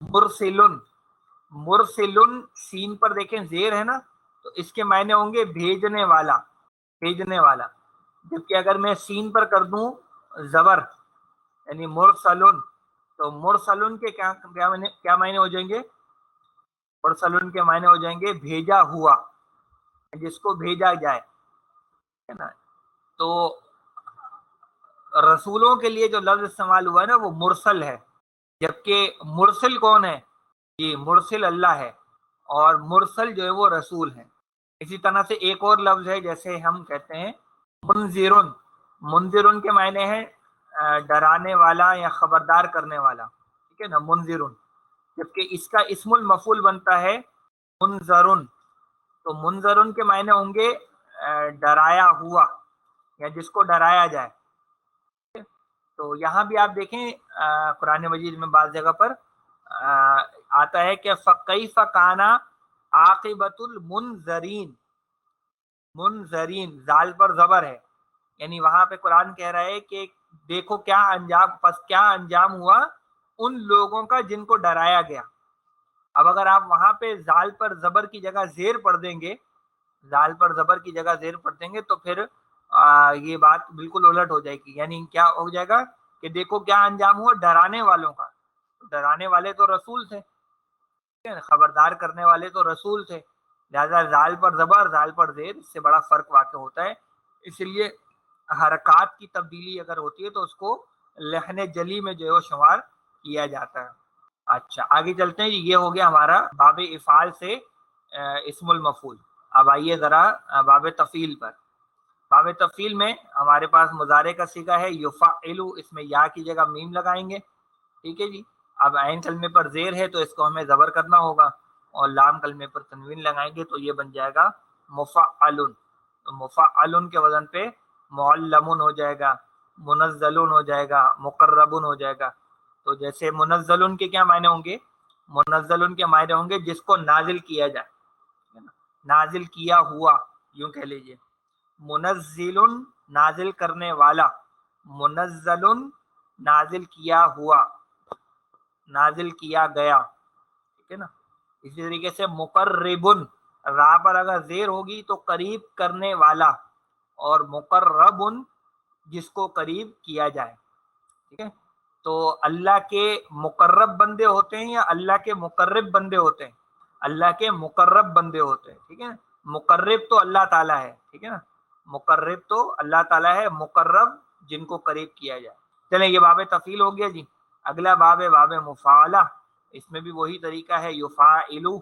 مرسلن، مرسلن سین پر دیکھیں زیر ہے نا، تو اس کے معنی ہوں گے بھیجنے والا، بھیجنے والا. جبکہ اگر میں سین پر کر دوں زبر یعنی مرسلن، تو مرسلن کے کیا معنی ہو جائیں گے؟ مرسلن کے معنی ہو جائیں گے بھیجا ہوا، جس کو بھیجا جائے، ہے نا. تو رسولوں کے لیے جو لفظ استعمال ہوا ہے نا وہ مرسل ہے، جبکہ مرسل کون ہے؟ یہ مرسل اللہ ہے، اور مرسل جو ہے وہ رسول ہے. اسی طرح سے ایک اور لفظ ہے، جیسے ہم کہتے ہیں منذرن، منذرن کے معنی ہے ڈرانے والا یا خبردار کرنے والا، ٹھیک ہے نا، منذرن. جبکہ اس کا اسم المفعول بنتا ہے منذرن، تو منذرن کے معنی ہوں گے ڈرایا ہوا یا جس کو ڈرایا جائے. تو یہاں بھی آپ دیکھیں قرآن مجید میں بعض جگہ پر آتا ہے کہ فَكَيْفَ كَانَ عَاقِبَةُ الْمُنذَرِينَ، منذرین زال پر زبر ہے، یعنی وہاں پہ قرآن کہہ رہا ہے کہ دیکھو کیا انجام، پس کیا انجام ہوا ان لوگوں کا جن کو ڈرایا گیا. اب اگر آپ وہاں پہ زال پر زبر کی جگہ زیر پڑھ دیں گے، زال پر زبر کی جگہ زیر پڑھ دیں گے، تو پھر یہ بات بالکل الٹ ہو جائے گی. یعنی کیا ہو جائے گا کہ دیکھو کیا انجام ہوا ڈرانے والوں کا. ڈرانے والے تو رسول تھے، خبردار کرنے والے تو رسول تھے، لہٰذا زال پر زبر زال پر زیر اس سے بڑا فرق واقع ہوتا ہے. اس لیے حرکات کی تبدیلی اگر ہوتی ہے تو اس کو لحن جلی میں جو ہے وہ شمار کیا جاتا ہے. اچھا آگے چلتے ہیں. یہ ہو گیا ہمارا باب افعال سے اسم المفعول. اب آئیے ذرا باب تفعیل پر. باب تفعیل میں ہمارے پاس مضارع کا صیغہ ہے یفعل، اس میں یا کی جگہ میم لگائیں گے، ٹھیک ہے جی. اب عین کلمے پر زیر ہے تو اس کو ہمیں زبر کرنا ہوگا، اور لام کلمے پر تنوین لگائیں گے تو یہ بن جائے گا مفعل. تو مفعل کے وزن پہ معلم ہو جائے گا، منزل ہو جائے گا، مقرب ہو جائے گا. تو جیسے منزل کے کیا معنی ہوں گے؟ منزل کے معنی ہوں گے جس کو نازل کیا جائے، نازل کیا ہوا یوں کہہ لیجئے. منزل نازل کرنے والا، منزل نازل کیا ہوا، نازل کیا گیا، ٹھیک ہے نا. اسی طریقے سے مقرب، را پر اگر زیر ہوگی تو قریب کرنے والا، اور مقرب جس کو قریب کیا جائے، ٹھیک ہے. تو اللہ کے مقرب بندے ہوتے ہیں یا اللہ کے مقرب بندے ہوتے ہیں؟ اللہ کے مقرب بندے ہوتے ہیں، ٹھیک ہے. مقرب تو اللہ تعالیٰ ہے، ٹھیک ہے نا، مقرب تو اللہ تعالیٰ ہے، مقرب جن کو قریب کیا جائے. چلیں یہ باب تفعیل ہو گیا جی. اگلا باب ہے باب مفاعلہ. اس میں بھی وہی طریقہ ہے، یفاعلو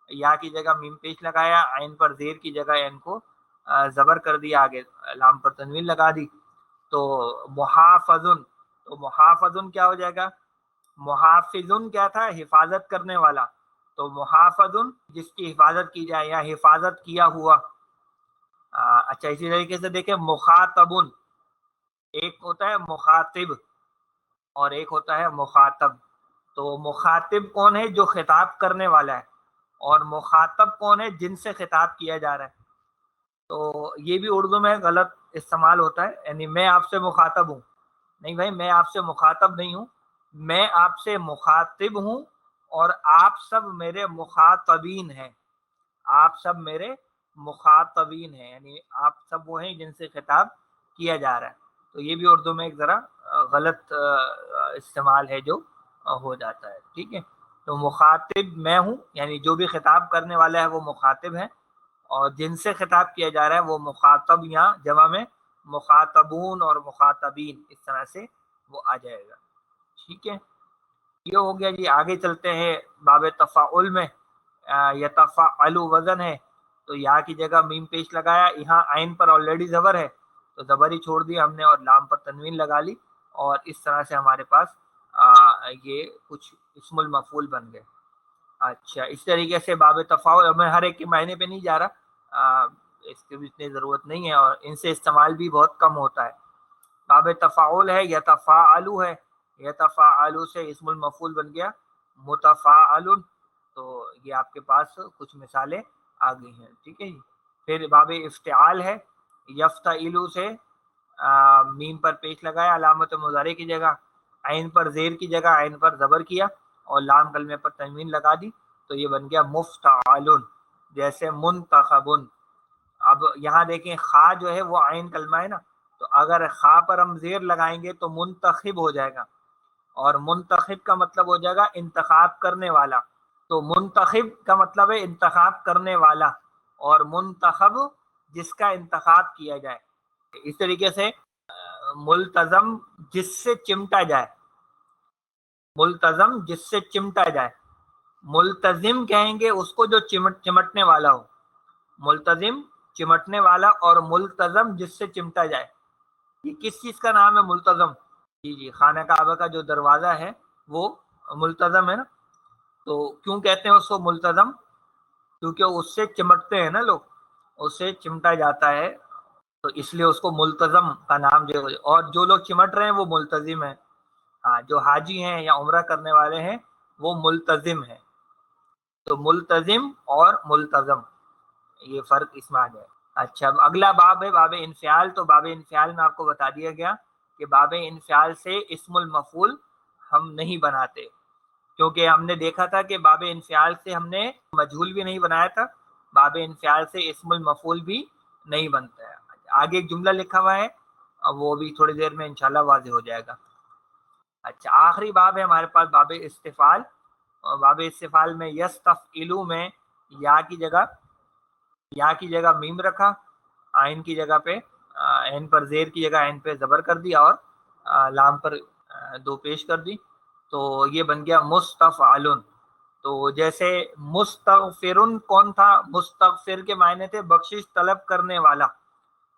یا کی جگہ میم پیش لگایا، عین پر زیر کی جگہ عین کو زبر کر دیا، آگے لام پر تنوین لگا دی. تو محافظن، تو محافظن کیا ہو جائے گا؟ محافظن کیا تھا؟ حفاظت کرنے والا. تو محافظن جس کی حفاظت کی جائے یا حفاظت کیا ہوا. اچھا اسی طریقے سے دیکھیں مخاطبن، ایک ہوتا ہے مخاطب اور ایک ہوتا ہے مخاطب. تو مخاطب کون ہے؟ جو خطاب کرنے والا ہے، اور مخاطب کون ہے؟ جن سے خطاب کیا جا رہا ہے. تو یہ بھی اردو میں غلط استعمال ہوتا ہے، یعنی میں آپ سے مخاطب ہوں. نہیں بھائی، میں آپ سے مخاطب نہیں ہوں، میں آپ سے مخاطب ہوں، اور آپ سب میرے مخاطبین ہیں. آپ سب میرے مخاطبین ہیں، یعنی آپ سب وہ ہیں جن سے خطاب کیا جا رہا ہے. تو یہ بھی اردو میں ایک ذرا غلط استعمال ہے جو ہو جاتا ہے، ٹھیک ہے. تو مخاطب میں ہوں، یعنی جو بھی خطاب کرنے والا ہے وہ مخاطب ہے، اور جن سے خطاب کیا جا رہا ہے وہ مخاطب، یا جمع میں مخاطبون اور مخاطبین، اس طرح سے وہ آ جائے گا، ٹھیک ہے. یہ ہو گیا جی. آگے چلتے ہیں باب تفاعل میں. یتفاعل وزن ہے، تو یا کی جگہ میم پیش لگایا، یہاں عین پر آلریڈی زبر ہے تو زبر ہی چھوڑ دیا ہم نے، اور لام پر تنوین لگا لی، اور اس طرح سے ہمارے پاس یہ کچھ اسم المفعول بن گئے. اچھا اس طریقے سے باب تفاعل، میں ہر ایک کے معنی پہ نہیں جا رہا، اس کی بھی اتنی ضرورت نہیں ہے، اور ان سے استعمال بھی بہت کم ہوتا ہے. باب تفاعل ہے یتفاعلو ہے، یتفاعلو سے اسم المفعول بن گیا متفاعل. تو یہ آپ کے پاس کچھ مثالیں آ گئی ہیں، ٹھیک ہے جی. پھر باب افتعال ہے، یفتعلو سے میم پر پیش لگایا علامت مضارع کی جگہ، عین پر زیر کی جگہ عین پر زبر کیا، اور لام کلمے پر تنوین لگا دی تو یہ بن گیا مفتعلن، جیسے منتخبن۔ اب یہاں دیکھیں خا جو ہے وہ عین کلمہ ہے نا، تو اگر خا پر ہم زیر لگائیں گے تو منتخب ہو جائے گا، اور منتخب کا مطلب ہو جائے گا انتخاب کرنے والا، تو منتخب کا مطلب ہے انتخاب کرنے والا، اور منتخب جس کا انتخاب کیا جائے۔ اس طریقے سے ملتزم جس سے چمٹا جائے، ملتزم جس سے چمٹا جائے، ملتزم کہیں گے اس کو جو چمٹنے والا ہو، ملتزم چمٹنے والا، اور ملتزم جس سے چمٹا جائے۔ یہ کس چیز کا نام ہے ملتزم؟ جی جی، خانہ کعبہ کا جو دروازہ ہے وہ ملتزم ہے نا، تو کیوں کہتے ہیں اس کو ملتزم؟ کیونکہ اس سے چمٹتے ہیں نا لوگ، اس سے چمٹا جاتا ہے، تو اس لیے اس کو ملتزم کا نام جو، اور جو لوگ چمٹ رہے ہیں وہ ملتزم ہیں۔ ہاں، جو حاجی ہیں یا عمرہ کرنے والے ہیں وہ ملتزم ہیں۔ تو ملتزم اور ملتزم، یہ فرق اس میں آ جائے۔ اچھا، اب اگلا باب ہے باب انفعال۔ تو باب انفعال میں آپ کو بتا دیا گیا کہ باب انفعال سے اسم المفعول ہم نہیں بناتے، کیونکہ ہم نے دیکھا تھا کہ باب انفعال سے ہم نے مجہول بھی نہیں بنایا تھا، باب انفعال سے اسم المفعول بھی نہیں بنتا ہے۔ آگے ایک جملہ لکھا ہوا ہے، اب وہ بھی تھوڑی دیر میں انشاءاللہ واضح ہو جائے گا۔ اچھا، آخری باب ہے ہمارے پاس باب استفعال، اور باب استفعال میں یستفعلوا میں یا کی جگہ میم رکھا، آئین کی جگہ پہ عین پر زیر کی جگہ عین پہ زبر کر دیا، اور لام پر دو پیش کر دی، تو یہ بن گیا مستفعلن۔ تو جیسے مستغفرن کون تھا؟ مستغفر کے معنی تھے بخشش طلب کرنے والا،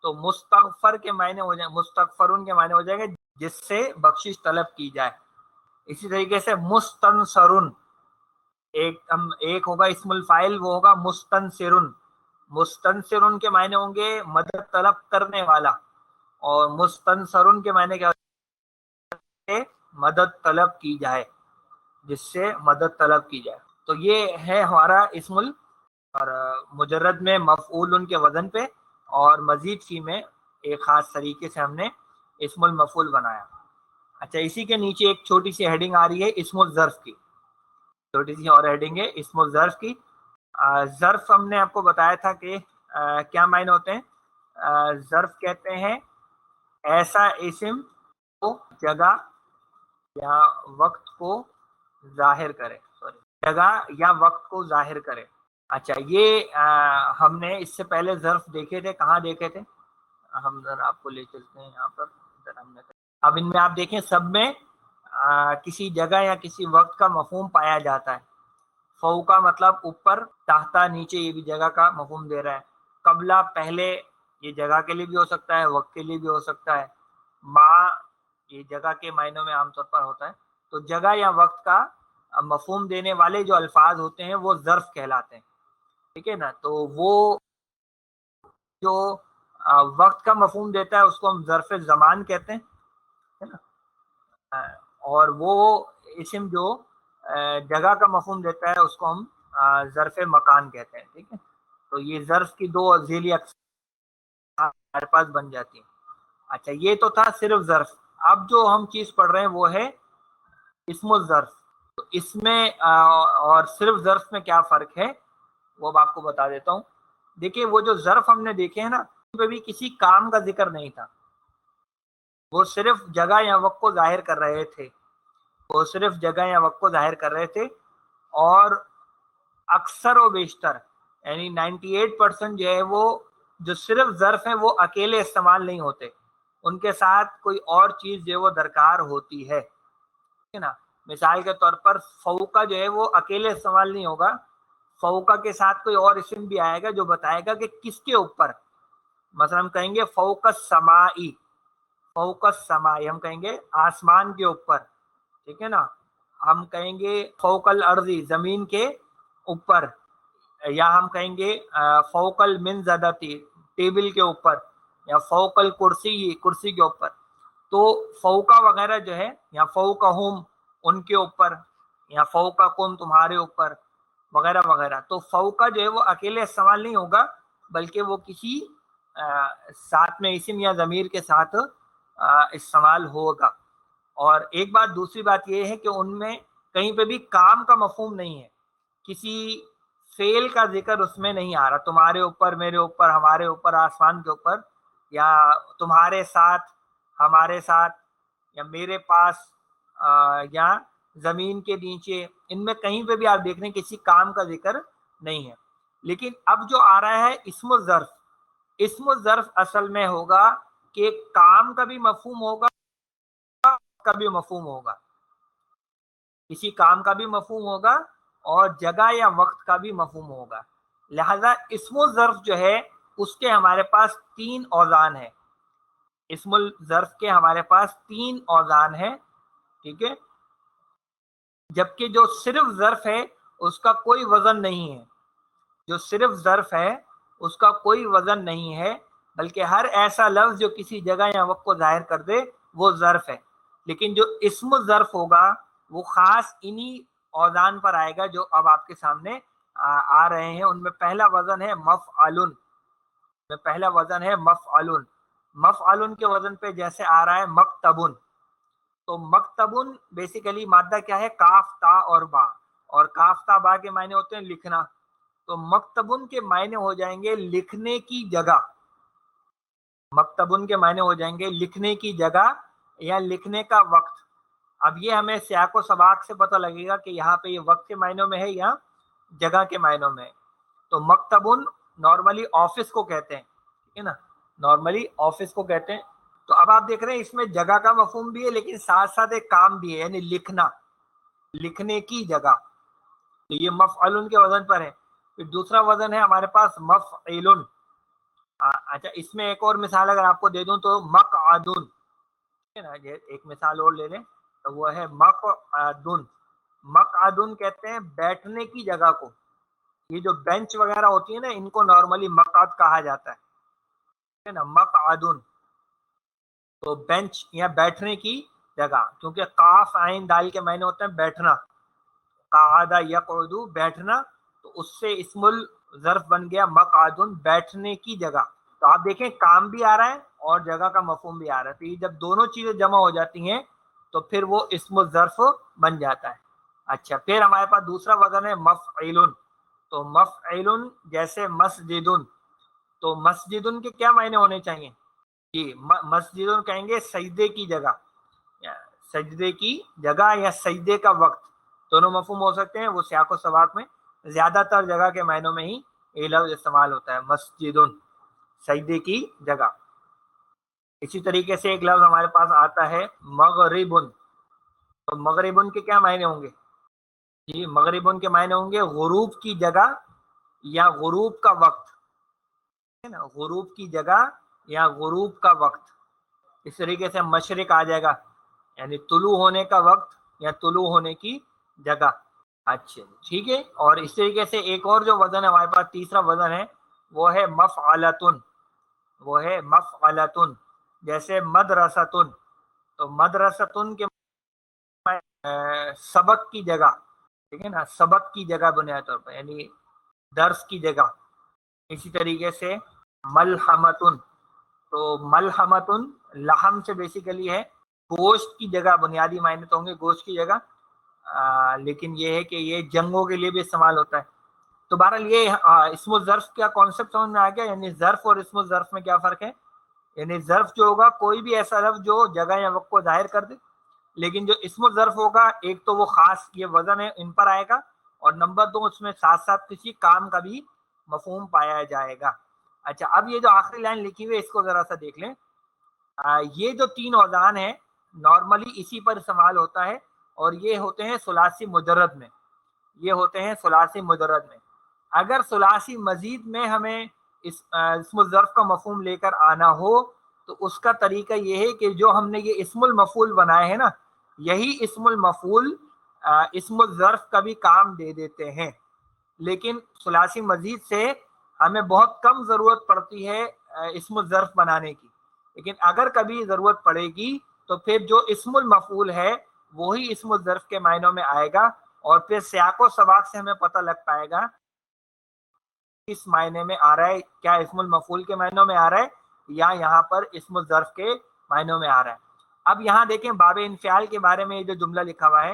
تو مستغفر کے معنی ہو جائے، مستغفرن کے معنی ہو جائے گا جس سے بخشش طلب کی جائے۔ اسی طریقے سے مستنصرن، ایک ہوگا اسم الفاعل، وہ ہوگا مستنصرن، مستنصرن کے معنی ہوں گے مدد طلب کرنے والا، اور مستنصرن کے معنی کیا ہوتے ہیں؟ مدد طلب کی جائے، جس سے مدد طلب کی جائے۔ تو یہ ہے ہمارا اسم اور مجرد میں مفعول کے وزن پہ، اور مزید فی میں ایک خاص طریقے سے ہم نے اسم المفعول بنایا۔ اچھا، اسی کے نیچے ایک چھوٹی سی ہیڈنگ آ رہی ہے اسم الظرف کی، چھوٹی سی اور ہیڈنگ ہے اسم الظرف کی۔ ظرف ہم نے آپ کو بتایا تھا کہ کیا معنی ہوتے ہیں؟ ظرف کہتے ہیں ایسا اسم کو جگہ یا وقت کو ظاہر کرے، جگہ یا وقت کو ظاہر کرے۔ اچھا، یہ ہم نے اس سے پہلے ظرف دیکھے تھے، کہاں دیکھے تھے؟ ہم ذرا آپ کو لے چلتے ہیں یہاں پر، اب ان میں آپ دیکھیں سب میں کسی جگہ یا کسی وقت کا مفہوم پایا جاتا ہے۔ فوقا مطلب اوپر، تحتا نیچے، یہ بھی جگہ کا مفہوم دے رہا ہے۔ قبلہ پہلے، یہ جگہ کے لیے بھی ہو سکتا ہے، وقت کے لیے بھی ہو سکتا ہے۔ ما، یہ جگہ کے معنوں میں عام طور پر ہوتا ہے۔ تو جگہ یا وقت کا مفہوم دینے والے جو الفاظ ہوتے ہیں وہ ظرف کہلاتے ہیں، ٹھیک ہے نا؟ تو وہ جو وقت کا مفہوم دیتا ہے اس کو ہم ظرف زمان کہتے ہیں، ہے نا؟ اور وہ اسم جو جگہ کا مفہوم دیتا ہے اس کو ہم ظرف مکان کہتے ہیں، ٹھیک ہے؟ تو یہ ظرف کی دو ذیلی اقسام ہمارے پاس بن جاتی ہیں۔ اچھا، یہ تو تھا صرف ظرف۔ اب جو ہم چیز پڑھ رہے ہیں وہ ہے اسم الظرف۔ تو اس میں اور صرف ظرف میں کیا فرق ہے وہ اب آپ کو بتا دیتا ہوں۔ دیکھیے، وہ جو ظرف ہم نے دیکھے ہیں نا، ان پہ بھی کسی کام کا ذکر نہیں تھا، وہ صرف جگہ یا وقت کو ظاہر کر رہے تھے، وہ صرف جگہ یا وقت کو ظاہر کر رہے تھے، اور اکثر و بیشتر یعنی 98% جو ہے وہ جو صرف ظرف ہیں وہ اکیلے استعمال نہیں ہوتے، ان کے ساتھ کوئی اور چیز جو ہے وہ درکار ہوتی ہے نا۔ مثال کے طور پر فوقا جو ہے وہ اکیلے استعمال نہیں ہوگا، فوقا کے ساتھ کوئی اور اسم بھی آئے گا جو بتائے گا کہ کس کے اوپر۔ مثلا ہم کہیں گے فوق السمائی، فوق السمائی ہم کہیں گے آسمان کے اوپر، ٹھیک ہے نا؟ ہم کہیں گے فوق الارضی، زمین کے اوپر، یا ہم کہیں گے فوق المنزدتی، ٹیبل کے اوپر، یا فوق الکرسی، کرسی کے اوپر۔ تو فوقا وغیرہ جو ہے، یا فوقہم ان کے اوپر، یا فوقکم تمہارے اوپر، وغیرہ وغیرہ۔ تو فوقا جو ہے وہ اکیلے استعمال نہیں ہوگا، بلکہ وہ کسی ساتھ میں اسم یا ضمیر کے ساتھ استعمال ہوگا۔ اور ایک بات، دوسری بات یہ ہے کہ ان میں کہیں پہ بھی کام کا مفہوم نہیں ہے، کسی فعل کا ذکر اس میں نہیں آ رہا، تمہارے اوپر، میرے اوپر، ہمارے اوپر، آسمان کے اوپر، یا تمہارے ساتھ، ہمارے ساتھ، یا میرے پاس، یا زمین کے نیچے، ان میں کہیں پہ بھی آپ دیکھ رہے ہیں کسی کام کا ذکر نہیں ہے۔ لیکن اب جو آ رہا ہے اسم الظرف، اسم الظرف اصل میں ہوگا کہ کام کا بھی مفہوم ہوگا، کا بھی مفہوم ہوگا، کسی کام کا بھی مفہوم ہوگا اور جگہ یا وقت کا بھی مفہوم ہوگا۔ لہذا اسم الظرف جو ہے اس کے ہمارے پاس 3 اوزان ہیں، اسم الظرف کے ہمارے پاس 3 اوزان ہیں، ٹھیک ہے، جبکہ جو صرف ظرف ہے اس کا کوئی وزن نہیں ہے، جو صرف ظرف ہے اس کا کوئی وزن نہیں ہے، بلکہ ہر ایسا لفظ جو کسی جگہ یا وقت کو ظاہر کر دے وہ ظرف ہے۔ لیکن جو اسم الظرف ہوگا وہ خاص انہی اوزان پر آئے گا جو اب آپ کے سامنے آ رہے ہیں۔ ان میں پہلا وزن ہے مفعلن، پہلا وزن ہے مفعلن۔ مفعلن کے وزن پہ جیسے آ رہا ہے مکتبن، تو مکتبن بیسیکلی مادہ کیا ہے؟ کاف، تا اور با، اور کاف تا با کے معنی ہوتے ہیں لکھنا، تو مکتبن کے معنی ہو جائیں گے لکھنے کی جگہ، مکتبن کے معنی ہو جائیں گے لکھنے کی جگہ یا لکھنے کا وقت۔ اب یہ ہمیں سیاق و سباق سے پتہ لگے گا کہ یہاں پہ یہ وقت کے معنوں میں ہے یا جگہ کے معنوں میں ہے۔ تو مکتبن نارملی آفس کو کہتے ہیں، ٹھیک ہے نا، نارملی آفس کو کہتے ہیں۔ تو اب آپ دیکھ رہے ہیں اس میں جگہ کا مفہوم بھی ہے لیکن ساتھ ساتھ ایک کام بھی ہے، یعنی لکھنا، لکھنے کی جگہ، تو یہ مفعلن کے وزن پر ہے۔ پھر دوسرا وزن ہے ہمارے پاس مفعلن۔ اچھا، اس میں ایک اور مثال اگر آپ کو دے دوں تو مقعدن، ایک مثال اور لے لیں تو وہ ہے مقعدن۔ مقعدن کہتے ہیں بیٹھنے کی جگہ کو، یہ جو بینچ وغیرہ ہوتی ہے نا ان کو نارملی مقعد کہا جاتا ہے نا، مقعدن، تو بینچ یا بیٹھنے کی جگہ، کیونکہ قاف عین دال کے معنی ہوتے ہیں بیٹھنا، قعد یقعد بیٹھنا، تو اس سے اسم الظرف بن گیا مقعدن، بیٹھنے کی جگہ۔ تو آپ دیکھیں کام بھی آ رہا ہے اور جگہ کا مفہوم بھی آ رہا ہے، تو یہ جب دونوں چیزیں جمع ہو جاتی ہیں تو پھر وہ اسم الظرف بن جاتا ہے۔ اچھا، پھر ہمارے پاس دوسرا وزن ہے مفعلن۔ تو مفعلن جیسے مسجدن، تو مسجدن کے کیا معنی ہونے چاہیے؟ جی، مسجدن کہیں گے سجدے کی جگہ، سجدے کی جگہ یا سجدے کا وقت، دونوں مفہوم ہو سکتے ہیں۔ وہ سیاق و سباق میں زیادہ تر جگہ کے معنوں میں ہی یہ لفظ استعمال ہوتا ہے، مسجدن، سجدے کی جگہ۔ اسی طریقے سے ایک لفظ ہمارے پاس آتا ہے مغربن، تو مغربن کے کیا معنی ہوں گے؟ جی، مغربن کے معنی ہوں گے غروب کی جگہ یا غروب کا وقت، ہے نا، غروب کی جگہ یا غروب کا وقت۔ اس طریقے سے مشرق آ جائے گا، یعنی طلوع ہونے کا وقت یا طلوع ہونے کی جگہ۔ اچھا، ٹھیک ہے، اور اس طریقے سے ایک اور جو وزن ہے ہمارے پاس، تیسرا وزن ہے وہ ہے مفعلتن، وہ ہے مفعلتن، جیسے مدرستن، تو مدرستن کے سبق کی جگہ، ٹھیک ہے نا، سبق کی جگہ بنیادی طور پر، یعنی درس کی جگہ۔ اسی طریقے سے ملحمتن، تو ملحمتن لحم سے بیسیکلی ہے گوشت کی جگہ، بنیادی معنی تو ہوں گے گوشت کی جگہ، لیکن یہ ہے کہ یہ جنگوں کے لیے بھی استعمال ہوتا ہے۔ تو بہرحال یہ اسم الظرف کا کانسیپٹ سمجھ میں آ گیا، یعنی ظرف اور اسم الظرف میں کیا فرق ہے؟ یعنی ظرف جو ہوگا کوئی بھی ایسا لفظ جو جگہ یا وقت کو ظاہر کر دے، لیکن جو اسم الظرف ہوگا ایک تو وہ خاص یہ وزن ہے ان پر آئے گا، اور نمبر 2 اس میں ساتھ ساتھ کسی کام کا بھی مفہوم پایا جائے گا۔ اچھا، اب یہ جو آخری لائن لکھی ہوئی ہے اس کو ذرا سا دیکھ لیں۔ یہ جو 3 اوزان ہیں نارملی اسی پر استعمال ہوتا ہے، اور یہ ہوتے ہیں ثلاثی مجرد میں، یہ ہوتے ہیں ثلاثی مجرد میں۔ اگر ثلاثی مزید میں ہمیں اسم الظرف کا مفہوم لے کر آنا ہو تو اس کا طریقہ یہ ہے کہ جو ہم نے یہ اسم المفعول بنائے ہیں نا، یہی اسم المفعول اسم الظرف کا بھی کام دے دیتے ہیں، لیکن ثلاثی مزید سے ہمیں بہت کم ضرورت پڑتی ہے اسم الظرف بنانے کی، لیکن اگر کبھی ضرورت پڑے گی تو پھر جو اسم المفعول ہے وہی اسم الظرف کے معنوں میں آئے گا، اور پھر سیاق و سباق سے ہمیں پتہ لگ پائے گا کس معنی میں آ رہا ہے، کیا اسم المفعول کے معنوں میں آ رہا ہے یا یہاں پر اسم الظرف کے معنوں میں آ رہا ہے۔ اب یہاں دیکھیں باب انفعال کے بارے میں یہ جو جملہ لکھا ہوا ہے،